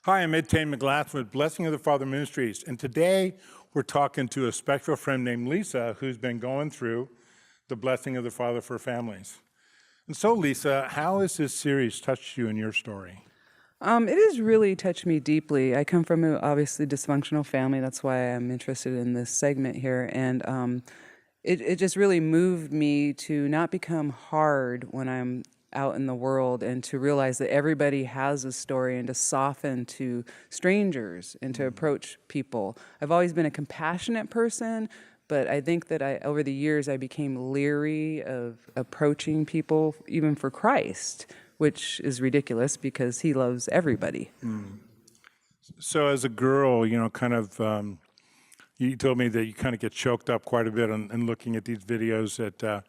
Hi, I'm Ed Tane McGlath with Blessing of the Father Ministries, and today we're talking to a special friend named Lisa who's been going through the Blessing of the Father for families. And so, Lisa, how has this series touched you in your story? It has really touched me deeply. I come from a obviously dysfunctional family. That's why I'm interested in this segment here. And it just really moved me to not become hard when I'm out in the world and to realize that everybody has a story and to soften to strangers and to approach people. I've always been a compassionate person, but I think that over the years, I became leery of approaching people, even for Christ, which is ridiculous because he loves everybody. So, as a girl, you told me that you kind of get choked up quite a bit in looking at these videos that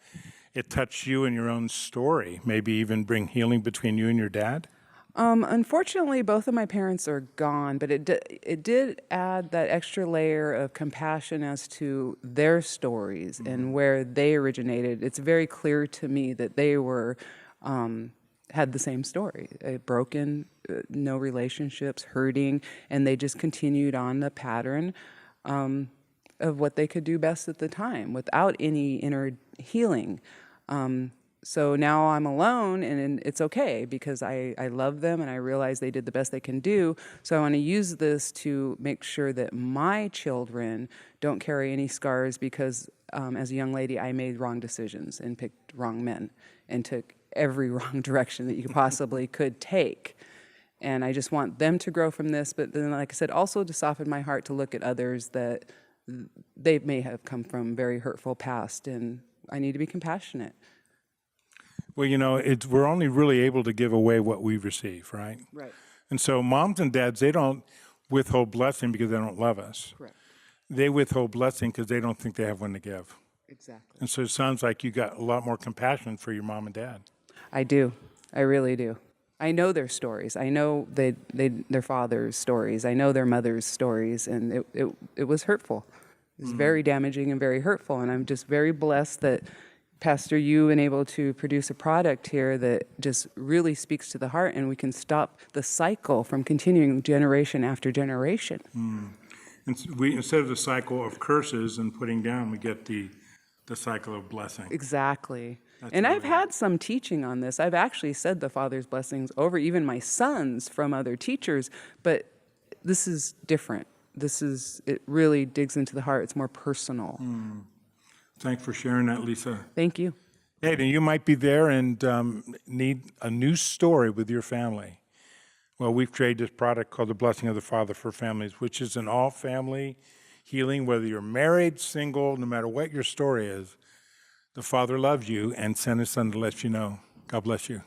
it touched you in your own story, maybe even bring healing between you and your dad? Unfortunately, both of my parents are gone, but it did add that extra layer of compassion as to their stories and where they originated. It's very clear to me that they were had the same story, broken, no relationships, hurting, and they just continued on the pattern of what they could do best at the time without any inner healing. So now I'm alone, and it's okay because I love them and I realize they did the best they can do. So I want to use this to make sure that my children don't carry any scars because as a young lady, I made wrong decisions and picked wrong men and took every wrong direction that you possibly could take. And I just want them to grow from this, but then, like I said, also to soften my heart to look at others that they may have come from very hurtful past, and I need to be compassionate. Well, we're only really able to give away what we receive, right? Right. And so moms and dads, they don't withhold blessing because they don't love us. Correct. They withhold blessing because they don't think they have one to give. Exactly. And so it sounds like you got a lot more compassion for your mom and dad. I do. I really do. I know their stories. I know their father's stories. I know their mother's stories, and it was hurtful. It was very damaging and very hurtful. And I'm just very blessed that Pastor, you been able to produce a product here that just really speaks to the heart, and we can stop the cycle from continuing generation after generation. And instead of the cycle of curses and putting down, we get the cycle of blessing. Exactly. That's And really I've had some teaching on this. I've actually said the Father's blessings over even my sons from other teachers, but this is different. It really digs into the heart. It's more personal. Thanks for sharing that, Lisa. Thank you. Hey, and you might be there and need a new story with your family. Well, we've created this product called the Blessing of the Father for Families, which is an all-family healing, whether you're married, single, no matter what your story is. The Father loves you and sent His Son to let you know. God bless you.